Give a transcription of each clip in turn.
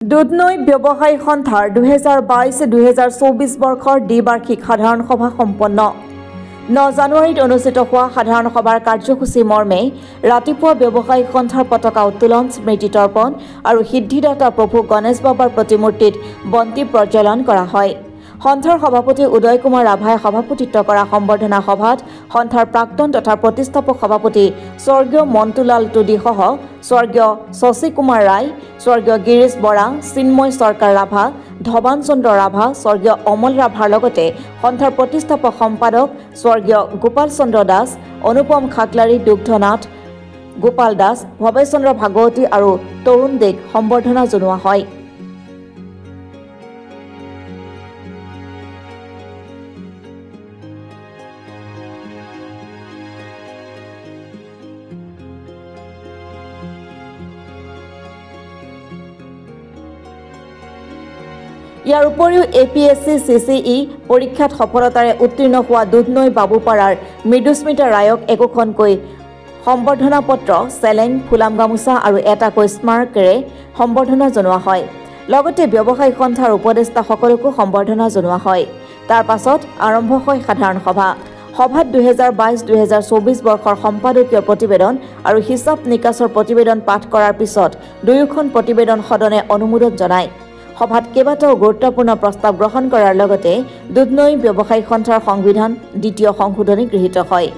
দুধনৈ ব্যৱসায়ী সন্থাৰ 2022-2024 বৰ্ষৰ দ্বিবাৰ্ষিক সাধাৰণ সভা সম্পন্ন 9 জানুৱাৰীত অনুষ্ঠিত হোৱা সাধাৰণ সভাৰ কাৰ্যসূচী মৰ্মে ৰাতিপুৱা ব্যৱসায়ী সন্থাৰ পতাকা উত্তোলন স্মৃতি তৰ্পণ আৰু সিদ্ধিদাতা প্ৰভু গণেশ বাবাৰ প্ৰতিমূৰ্তিত বন্তি প্ৰজ্বলন কৰা হয়। সন্থাৰ সভাপতি উদয় কুমাৰ ৰাভাই সভাপতিত্ব কৰা সম্বৰ্ধনা সভাত সন্থাৰ প্ৰাক্তন তথা প্ৰতিষ্ঠাপক সভাপতি স্বৰ্গীয় মন্তুলাল তুদিসহ স্বৰ্গীয় শশী কুমাৰ ৰায়, স্বৰ্গীয় গিৰীশ বৰা, চিন্ময় চৰকাৰ ৰাভা, ধৱান চন্দ্ৰ ৰাভা, স্বৰ্গীয় অমল ৰাভাৰ লগতে সন্থাৰ প্ৰতিষ্ঠাপক সম্পাদক স্বৰ্গীয় গোপাল চন্দ্ৰ দাস, অনুপম খাকলাৰী, দুগ্ধনাথ গোপাল দাস, ভৱেশ চন্দ্ৰ ভাগৱতী আৰু তৰুণ দেক সম্বৰ্ধনা জনোৱা হয়। ইয়াৰ উপৰিও APSC CCE পৰীক্ষাত সফলতাৰে উত্তীৰ্ণ হোৱা দুধনৈ বাবুপাৰাৰ মৃদুস্মিতা ৰায়ক একোখনকৈ সম্বৰ্ধনা পত্ৰ, চেলেং, ফুলাম গামোচা আৰু এটাকৈ স্মাৰকেৰে সম্বৰ্ধনা জনোৱা হয়। লগতে ব্যৱসায়ী সন্থাৰ উপদেষ্টা সকলকো সম্বৰ্ধনা জনোৱা হয়। তাৰ পাছত আৰম্ভ হয় সাধাৰণ সভা। সভাত 2022-2024 বৰ্ষৰ সম্পাদকীয় প্ৰতিবেদন আৰু হিচাপ নিকাচৰ প্ৰতিবেদন পাঠ কৰাৰ পিছত দুয়োখন প্ৰতিবেদন সদনে অনুমোদন জনায়। সভাত কেইবাটাও গুৰুত্বপূৰ্ণ প্ৰস্তাৱ গ্ৰহণ কৰাৰ লগতে দুধনৈ ব্যৱসায়ী সন্থাৰ সংবিধান দ্বিতীয় সংশোধনী গৃহীত হয়।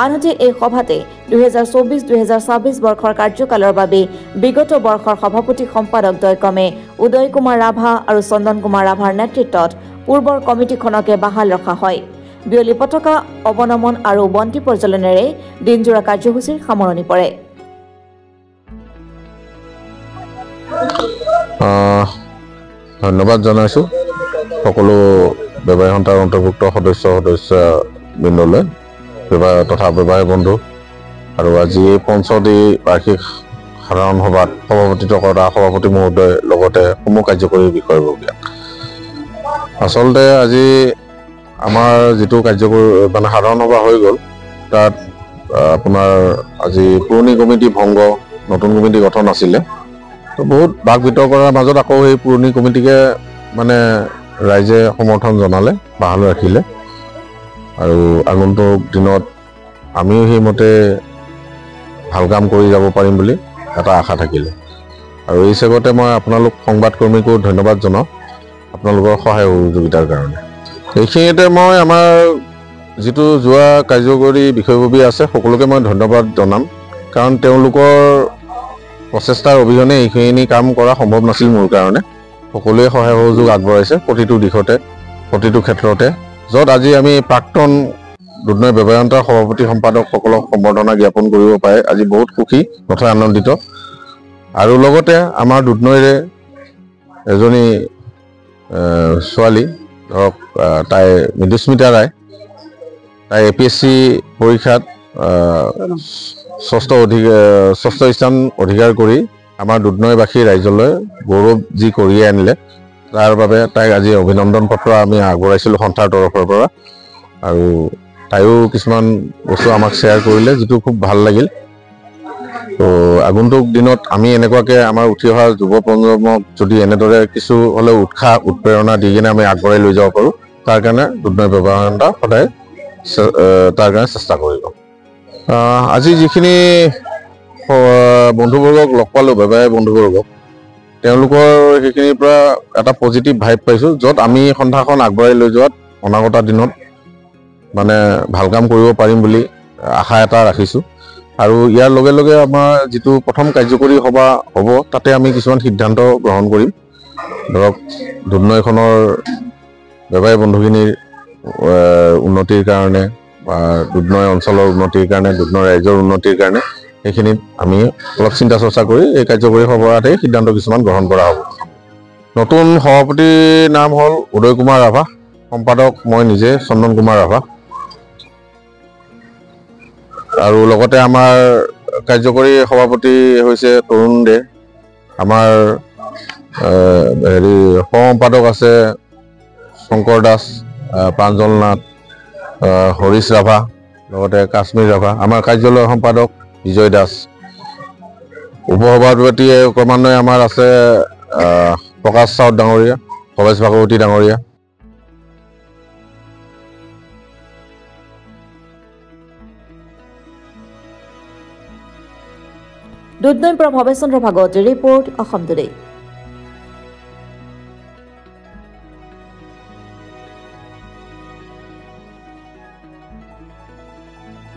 আনহাতে এই সভাতে 2024-2026 বৰ্ষৰ কাৰ্যকালৰ বাবে বিগত বৰ্ষৰ সভাপতি সম্পাদক দ্বয়ক্ৰমে উদয় কুমাৰ ৰাভা আৰু চন্দন কুমাৰ ৰাভাৰ নেতৃত্বত পূৰ্বৰ কমিটিখনকে বাহাল ৰখা হয়। বিয়লি পতাকা অৱনমন আৰু বন্তি প্ৰজ্বলনেৰে দিনজোৰা কাৰ্যসূচীৰ সামৰণি পৰে। ধন্যবাদ জনাইছোঁ সকলো ব্যৱসায়ী সন্থাৰ অন্তৰ্ভুক্ত সদস্যবৃন্দলৈ, ব্যৱসায় তথা ব্যৱসায়ী বন্ধু, আৰু আজি এই পঞ্চদী বাৰ্ষিক সাধাৰণ সভাত সভাপতিত্ব কৰা সভাপতি মহোদয় লগতে সমূহ কাৰ্যকৰী বিষয়ববীয়া। আচলতে আজি আমাৰ যিটো কাৰ্যকৰী সাধাৰণ সভা হৈ গ'ল, তাত আপোনাৰ আজি পুৰণি কমিটি ভংগ, নতুন কমিটি গঠন আছিলে। বহুত ভাগ বিতৰক কৰাৰ মাজত আকৌ সেই পুৰণি কমিটিকে ৰাইজে সমৰ্থন জনালে, বাহাল ৰাখিলে, আৰু আগন্তুক দিনত আমিও সেইমতে ভাল কাম কৰি যাব পাৰিম বুলি এটা আশা থাকিলে। আৰু এই চেগতে মই আপোনালোক সংবাদকৰ্মীকো ধন্যবাদ জনাওঁ আপোনালোকৰ সহায় সহযোগিতাৰ কাৰণে। এইখিনিতে মই আমাৰ যিটো যোৱা কাৰ্যকৰী বিষয়ববী আছে সকলোকে মই ধন্যবাদ জনাম, কাৰণ তেওঁলোকৰ প্ৰচেষ্টাৰ অবিহনে এইখিনি কাম কৰা সম্ভৱ নাছিল মোৰ কাৰণে। সকলোৱে সহায় সহযোগ আগবঢ়াইছে প্ৰতিটো দিশতে, প্ৰতিটো ক্ষেত্ৰতে, য'ত আজি আমি প্ৰাক্তন দুধনৈ ব্যৱসায়ী সন্থাৰ সভাপতি সম্পাদকসকলক সম্বৰ্ধনা জ্ঞাপন কৰিব পাৰে আজি বহুত সুখী তথা আনন্দিত। আৰু লগতে আমাৰ দুধনৈৰে এজনী ছোৱালী, ধৰক তাই মৃদুস্মিতা ৰায়, তাই APSC পৰীক্ষাত ষষ্ঠ স্থান অধিকাৰ কৰি আমাৰ দুধনৈবাসী ৰাইজলৈ গৌৰৱ যি কঢ়িয়াই আনিলে, তাৰ বাবে তাইক আজি অভিনন্দন পত্ৰ আমি আগবঢ়াইছিলোঁ সন্থাৰ তৰফৰ পৰা। আৰু তাইও কিছুমান বস্তু আমাক শ্বেয়াৰ কৰিলে, যিটো খুব ভাল লাগিল। তো আগন্তুক দিনত আমি এনেকুৱাকৈ আমাৰ উঠি অহা যুৱ প্ৰজন্মক যদি এনেদৰে কিছু হ'লেও উৎসাহ উৎপ্ৰেৰণা দি কিনে আমি আগবঢ়াই লৈ যাব পাৰোঁ, তাৰ কাৰণে দুধনৈ ব্যৱসায়ী সন্থা সদায় তাৰ কাৰণে চেষ্টা কৰিব। আজি যিখিনি বন্ধুবৰ্গক লগ পালোঁ, ব্যৱসায়ী বন্ধুবৰ্গক, তেওঁলোকৰ সেইখিনিৰ পৰা এটা পজিটিভ ভাইব পাইছোঁ, য'ত আমি সন্থাখন আগবঢ়াই লৈ যোৱাত অনাগত দিনত ভাল কাম কৰিব পাৰিম বুলি আশা এটা ৰাখিছোঁ। আৰু ইয়াৰ লগে লগে আমাৰ যিটো প্ৰথম কাৰ্যকৰী সভা হ'ব, তাতে আমি কিছুমান সিদ্ধান্ত গ্ৰহণ কৰিম। ধৰক দুধনৈখনৰ ব্যৱসায়ী বন্ধুখিনিৰ উন্নতিৰ কাৰণে বা দুধনৈ অঞ্চলৰ উন্নতিৰ কাৰণে, দুধনৈ ৰাইজৰ উন্নতিৰ কাৰণে, সেইখিনিত আমি অলপ চিন্তা চৰ্চা কৰি এই কাৰ্যকৰী সভাতেই সিদ্ধান্ত কিছুমান গ্ৰহণ কৰা হ'ব। নতুন সভাপতিৰ নাম হ'ল উদয় কুমাৰ ৰাভা, সম্পাদক মই নিজে চন্দন কুমাৰ ৰাভা। আৰু লগতে আমাৰ কাৰ্যকৰী সভাপতি হৈছে তৰুণ দে। আমাৰ সহ-সম্পাদক আছে শংকৰ দাস, প্ৰাঞ্জল নাথ, হৰিশ ৰাভা, লগতে কাশ্মীৰ ৰাভা। আমাৰ কাৰ্যালয়ৰ সম্পাদক বিজয় দাস। উপসভাপতি ক্ৰমান্বয়ে আমাৰ আছে প্ৰকাশ চাউত ডাঙৰীয়া, ভৱেশ ভাগৱতী ডাঙৰীয়া। দুধনৈৰ পৰা ভৱেশ চন্দ্ৰ ভাগৱতীৰ ৰিপৰ্ট, অসম টুডে।